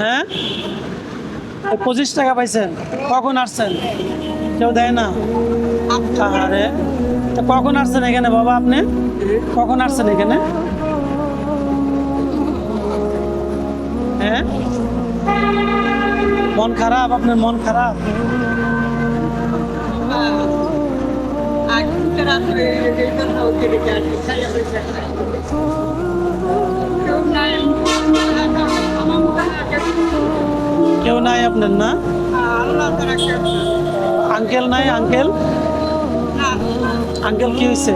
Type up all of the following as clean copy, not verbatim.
হ্যাঁ 25 টাকা পাইছেন, কখন আসছেন? কেউ দেয় না? আরে তো কখন আসছেন এখানে বাবা? আপনি কখন আসছেন এখানে? হ্যাঁ মন খারাপ? আপনার মন খারাপ? কেউ নাই আপনার? না আঙ্কেল নাই? আঙ্কেল আঙ্কেল কি হয়েছে?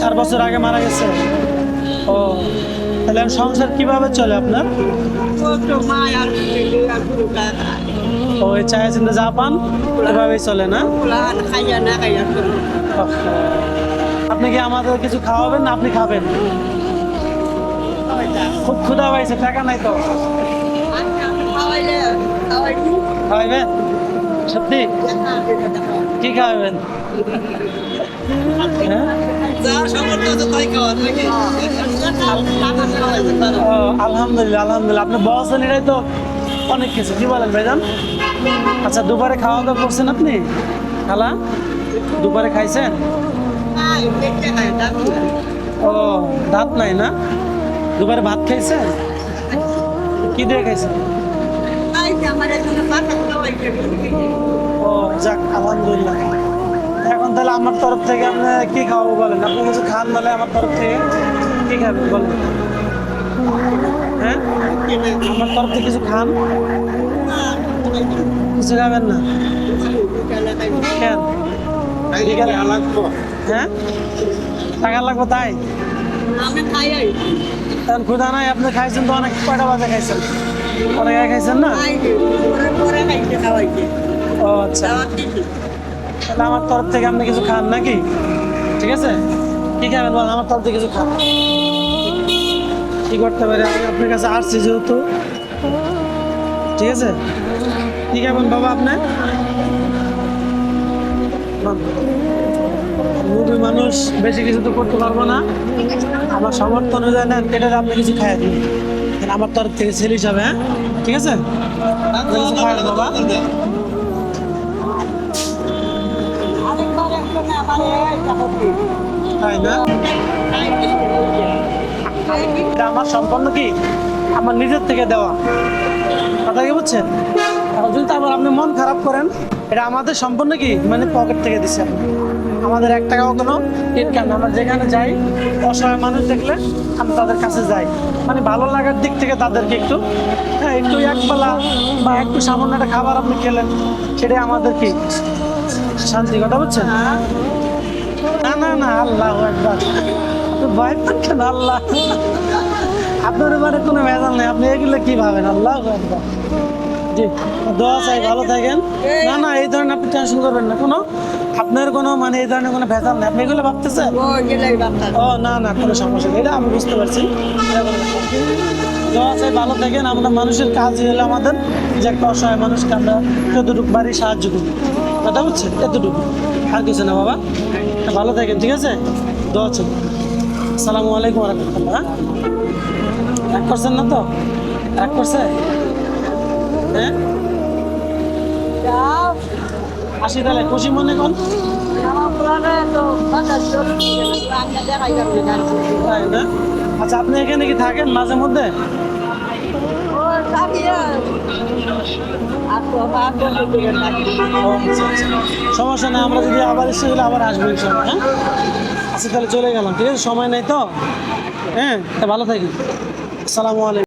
4 বছর আগে মারা গেছে। ও তাহলে সংসার কিভাবে চলে আপনার? ওই চায় চিন্তা যা পান এভাবেই চলে না? আপনি কি আমাদের কিছু খাওয়াবেন না আপনি খাবেন? খুব ক্ষুধা পাইছে, টাকা নাই তো। খাওয়াইবেন? সত্যি? কি খাওয়াবেন? আলহামদুলিল্লাহ আলহামদুলিল্লাহ, আপনি বলছেন এটাই তো অনেক কিছু। কি বলেন ভাইজান? আচ্ছা দুপুরে খাওয়া দাওয়া করছেন আপনি? খালা দুপুরে খাইছেন? ও দাঁত নাই না? দুপুরে ভাত খাইছেন? কি দিয়ে খাইছেন? ও যাক আলহামদুলিল্লাহ। এখন তাহলে আমার তরফ থেকে আপনি কি খাওয়াবো বলেন? আপনি কিছু খান নাহলে আমার তরফ থেকে কি খাবেন বলেন? হ্যাঁ আমার তরফ থেকে কিছু খান? কিছু খাবেন না কেন? হ্যাঁ টাকা লাগবে তাই? এখন ক্ষুধা নাই? আপনি খাইছেন তো অনেক, কয়টা বাজে খাইছেন? অনেক আগে খাইছেন না? ও আচ্ছা তাহলে আমার তরফ থেকে আপনি কিছু খান নাকি? ঠিক আছে কি খাবেন বল? আমার তরফ থেকে কিছু খান। কি করতে পারি আমি আপনার কাছে আসছি যেহেতু, ঠিক আছে কি খাবেন বাবা আপনি? মুরবি মানুষ বেশি কিছু তো করতে পারবো না, আমার সামর্থ্য অনুযায়ী নেন এটা আপনি কিছু খাইয়ে দিন আমার তরফ থেকে ছেলে হিসাবে। হ্যাঁ ঠিক আছে বাবা। তাই না? এটা আমার সম্পন্ন কি আমার নিজের থেকে দেওয়া কথা, কি বুঝছেন? এখন যদি আবার আপনি মন খারাপ করেন, এটা আমাদের সম্পন্ন কি মানে পকেট থেকে দিচ্ছে। আমাদের 1 টাকাও কোনো ইনকাম। আমরা যেখানে যাই অসহায় মানুষ দেখলে আমি তাদের কাছে যাই, মানে ভালো লাগার দিক থেকে তাদেরকে একটু হ্যাঁ একটু একবেলা বা একটু সামান্য একটা খাবার আপনি খেলেন, সেটাই আমাদের কি শান্তি। কথা বুঝছেন? না না না আল্লাহ একবার ভয় পাচ্ছেন? আল্লাহ আপনার এবারে কোনো ভেজাল নেই, আপনি এগুলো কি ভাবেন? আল্লাহ একবার জি দোয়া চাই ভালো থাকেন। না না এই ধরনের আপনি টেনশন করবেন না, কোনো আপনার কোনো মানে এই ধরনের কোনো ভেজাল নেই। আপনি এগুলো ভাবতেছেন? ও না না কোনো সমস্যা নেই, এটা আমি বুঝতে পারছি। দোয়া চাই ভালো থাকেন। আমরা মানুষের কাজই হলো আমাদের যে একটা অসহায় মানুষকে আমরা যতটুকু বাড়ি সাহায্য করি, কথা বুঝছেন? এতটুকু, আর কিছু না বাবা। ভালো থাকেন ঠিক আছে? দোয়া চাই। আসসালামু আলাইকুম রহমতুল্লাহ। রাগ করছেন না তো? রাগ করছে? হ্যাঁ আসি তাহলে, খুশি মনে কোন? তাই না? আচ্ছা আপনি এখানে কি থাকেন মাঝে মধ্যে? সমস্যা নেই, আমরা যদি আবার এসে গেলে আবার আসবো ইনশাল্লাহ। হ্যাঁ আচ্ছা তাহলে চলে গেলাম, ঠিক আছে? সময় নেই তো। হ্যাঁ ভালো থাকি। আসসালামু আলাইকুম।